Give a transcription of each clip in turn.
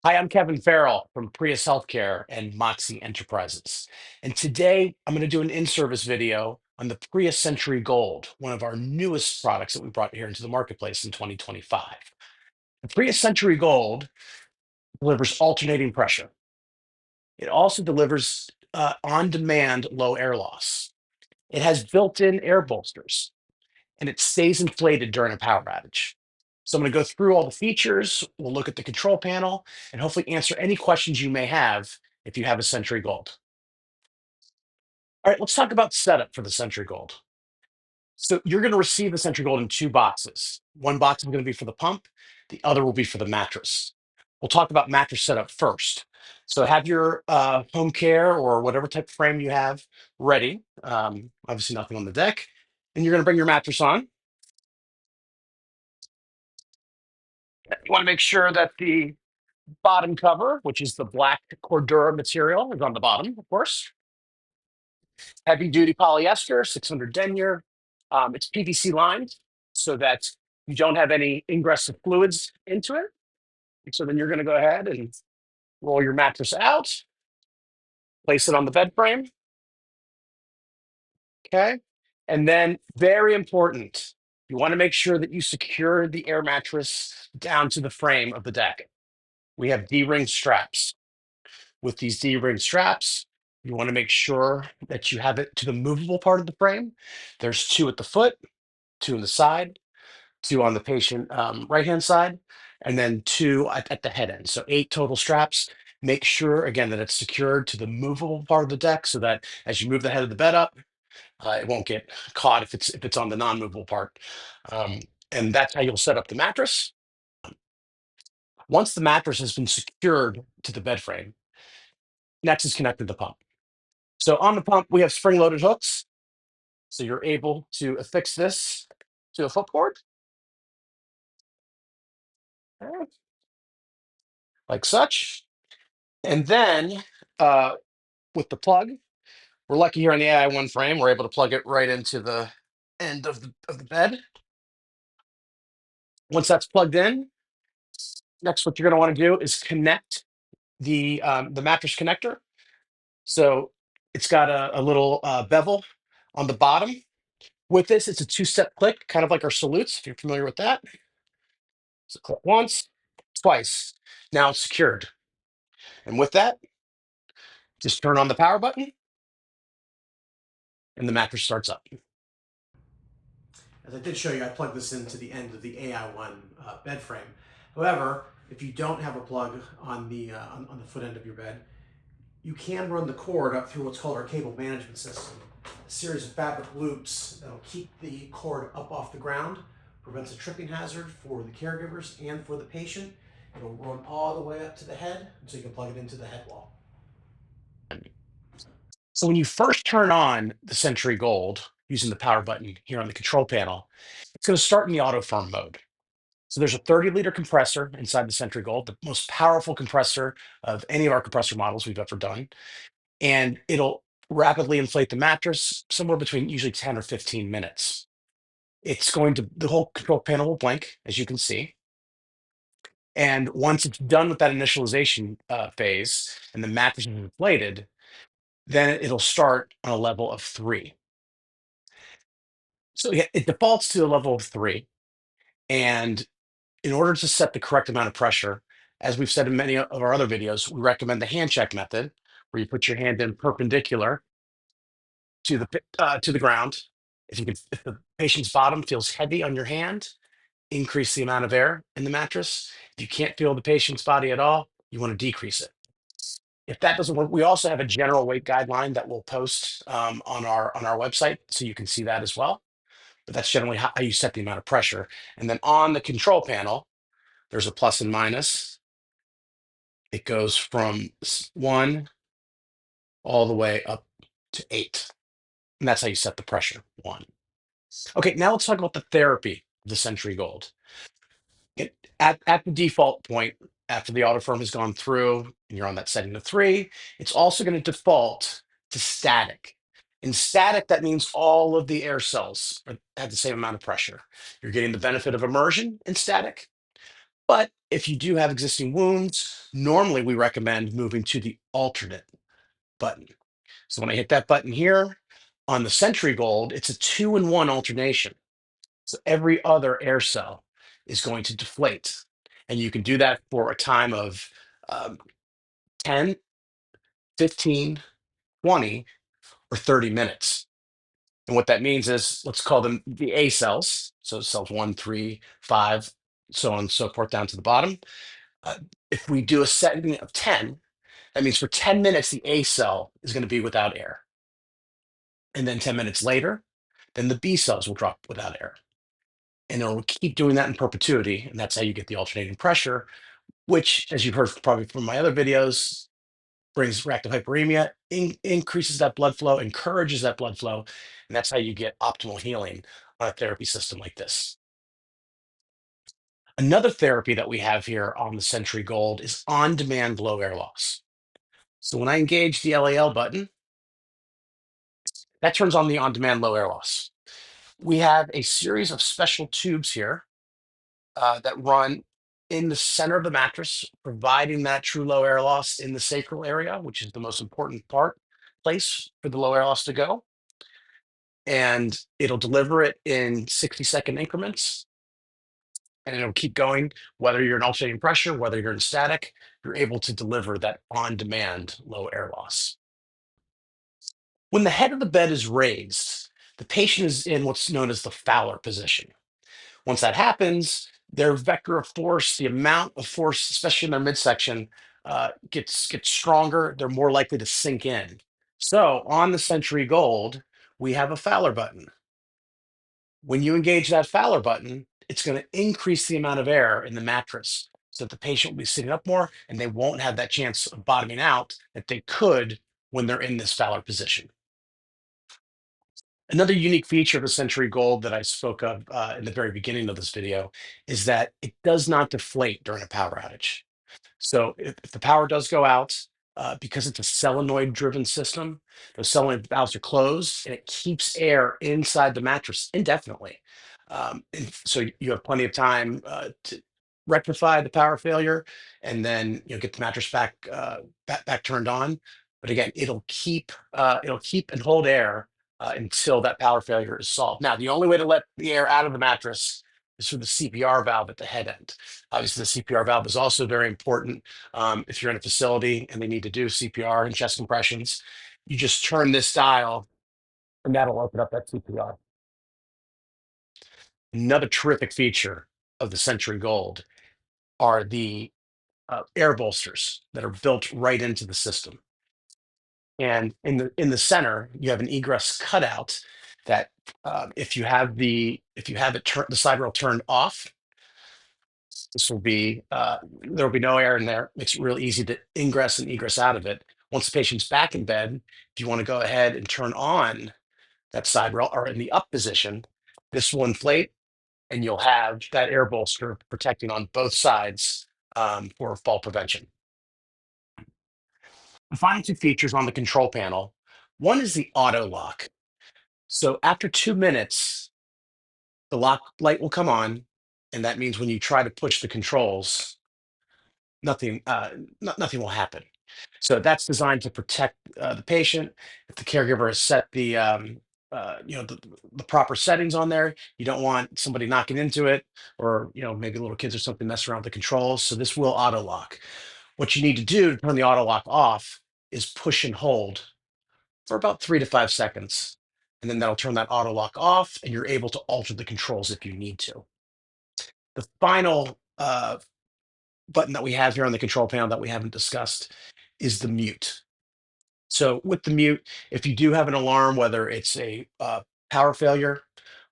Hi, I'm Kevin Farrell from Prius Healthcare and Moxie Enterprises. And today I'm going to do an in-service video on the Prius Century Gold, one of our newest products that we brought here into the marketplace in 2025. The Prius Century Gold delivers alternating pressure. It also delivers on-demand low air loss. It has built-in air bolsters, and it stays inflated during a power outage. So I'm going to go through all the features. We'll look at the control panel and hopefully answer any questions you may have if you have a Century Gold. All right, let's talk about setup for the Century Gold. So you're going to receive the Century Gold in two boxes. One box is going to be for the pump. The other will be for the mattress. We'll talk about mattress setup first. So have your home care or whatever type of frame you have ready. Obviously nothing on the deck. And you're going to bring your mattress on. You want to make sure that the bottom cover, which is the black Cordura material, is on the bottom, of course. Heavy duty polyester, 600 denier. It's PVC lined so that you don't have any ingress of fluids into it. So then you're going to go ahead and roll your mattress out, place it on the bed frame. Okay. And then, very important, you want to make sure that you secure the air mattress down to the frame of the deck. We have D-ring straps. With these D-ring straps, you want to make sure that you have it to the movable part of the frame. There's two at the foot, two on the side, two on the patient right-hand side, and then two at the head end. So 8 total straps. Make sure, again, that it's secured to the movable part of the deck so that as you move the head of the bed up, it won't get caught if it's on the non-movable part. Um, and that's how you'll set up the mattress. Once the mattress has been secured to the bed frame, next is connected to the pump. So on the pump, we have spring-loaded hooks. So you're able to affix this to a foot cord, okay, like such. And then with the plug, we're lucky here on the AI1 frame, we're able to plug it right into the end of the bed. Once that's plugged in, next what you're going to want to do is connect the mattress connector. So it's got a little bevel on the bottom. With this, it's a two-step click, kind of like our salutes, if you're familiar with that. So click once, twice. Now it's secured. And with that, just turn on the power button and the mattress starts up. As I did show you, I plugged this into the end of the AI1 bed frame. However, if you don't have a plug on on the foot end of your bed, you can run the cord up through what's called our cable management system. A series of fabric loops that'll keep the cord up off the ground, prevents a tripping hazard for the caregivers and for the patient. It'll run all the way up to the head, so you can plug it into the head wall. So when you first turn on the Century Gold using the power button here on the control panel, it's going to start in the auto firm mode. So there's a 30-liter compressor inside the Century Gold, the most powerful compressor of any of our compressor models we've ever done. And it'll rapidly inflate the mattress somewhere between usually 10 or 15 minutes. The whole control panel will blink, as you can see. And once it's done with that initialization phase and the mattress is inflated, then it'll start on a level of 3. So yeah, it defaults to a level of 3. And in order to set the correct amount of pressure, as we've said in many of our other videos, we recommend the hand check method, where you put your hand in perpendicular to the ground. If the patient's bottom feels heavy on your hand, increase the amount of air in the mattress. If you can't feel the patient's body at all, you want to decrease it. If that doesn't work, we also have a general weight guideline that we'll post on our website, so you can see that as well. But that's generally how you set the amount of pressure. And then on the control panel, there's a plus and minus. It goes from 1 all the way up to 8. And that's how you set the pressure, 1. Okay, now let's talk about the therapy of the Century Gold. At the default point, after the auto firm has gone through and you're on that setting of 3, it's also going to default to static. In static, that means all of the air cells have the same amount of pressure. You're getting the benefit of immersion in static, But if you do have existing wounds, normally we recommend moving to the alternate button. So when I hit that button here on the Sentry Gold, it's a 2-in-1 alternation. So every other air cell is going to deflate. And you can do that for a time of um, 10, 15, 20, or 30 minutes. And what that means is, let's call them the A cells. So cells 1, 3, 5, so on and so forth down to the bottom. Uh, if we do a setting of 10, that means for 10 minutes, the A cell is going to be without air. And then 10 minutes later, then the B cells will drop without air. And it'll keep doing that in perpetuity. And that's how you get the alternating pressure, which, as you've heard probably from my other videos, brings reactive hyperemia, increases that blood flow, encourages that blood flow. And that's how you get optimal healing on a therapy system like this. Another therapy that we have here on the Sentry Gold is on-demand low air loss. So when I engage the LAL button, that turns on the on-demand low air loss. We have a series of special tubes here that run in the center of the mattress, providing that true low air loss in the sacral area, which is the most important place for the low air loss to go. And it'll deliver it in 60-second increments, and it'll keep going. Whether you're in alternating pressure, whether you're in static, you're able to deliver that on-demand low air loss. When the head of the bed is raised, the patient is in what's known as the Fowler position. Once that happens, their vector of force, the amount of force, especially in their midsection, gets stronger. They're more likely to sink in. So on the Sentry Gold, we have a Fowler button. When you engage that Fowler button, it's going to increase the amount of air in the mattress so that the patient will be sitting up more and they won't have that chance of bottoming out that they could when they're in this Fowler position. Another unique feature of the Sentry Gold that I spoke of in the very beginning of this video is that it does not deflate during a power outage. So if the power does go out, because it's a solenoid-driven system, those solenoid valves are closed, and it keeps air inside the mattress indefinitely. And so you have plenty of time to rectify the power failure, and then get the mattress back turned on. But again, it'll keep and hold air until that power failure is solved. Now, the only way to let the air out of the mattress is through the CPR valve at the head end. Obviously, the CPR valve is also very important. If you're in a facility and they need to do CPR and chest compressions, you just turn this dial and that'll open up that CPR. Another terrific feature of the Sentry Gold are the air bolsters that are built right into the system. And in the center, you have an egress cutout that if you have the side rail turned off, this will be there will be no air in there. Makes it real easy to ingress and egress out of it. Once the patient's back in bed, if you want to go ahead and turn on that side rail or in the up position, this will inflate and you'll have that air bolster protecting on both sides for fall prevention. The final two features on the control panel. One is the auto lock. So after 2 minutes, the lock light will come on, and that means when you try to push the controls, nothing nothing will happen. So that's designed to protect the patient. If the caregiver has set the proper settings on there, you don't want somebody knocking into it, or maybe little kids or something messing around with the controls. So this will auto lock. What you need to do to turn the auto lock off is push and hold for about 3 to 5 seconds, and then that'll turn that auto lock off, and you're able to alter the controls if you need to. The final button that we have here on the control panel that we haven't discussed is the mute. So with the mute, if you do have an alarm, whether it's a power failure,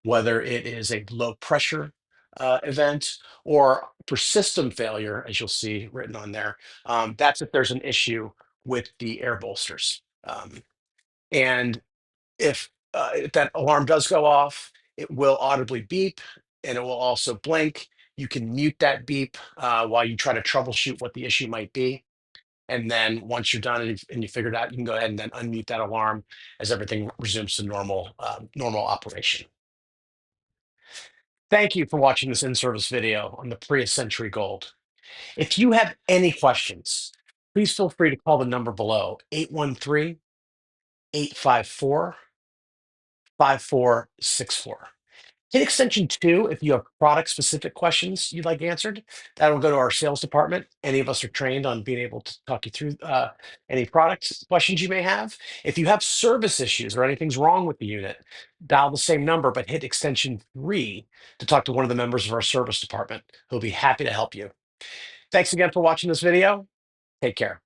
whether it is a low pressure event, or for system failure, as you'll see written on there, that's if there's an issue with the air bolsters. And if that alarm does go off, it will audibly beep and it will also blink. You can mute that beep while you try to troubleshoot what the issue might be. And then once you're done and you figured out, you can go ahead and then unmute that alarm as everything resumes to normal operation. Thank you for watching this in-service video on the Prius Century Gold. If you have any questions, please feel free to call the number below, 813-854-5464. Hit extension 2 if you have product-specific questions you'd like answered. That'll go to our sales department. Any of us are trained on being able to talk you through any product questions you may have. If you have service issues or anything's wrong with the unit, dial the same number, but hit extension 3 to talk to one of the members of our service department who'll be happy to help you. Thanks again for watching this video. Take care.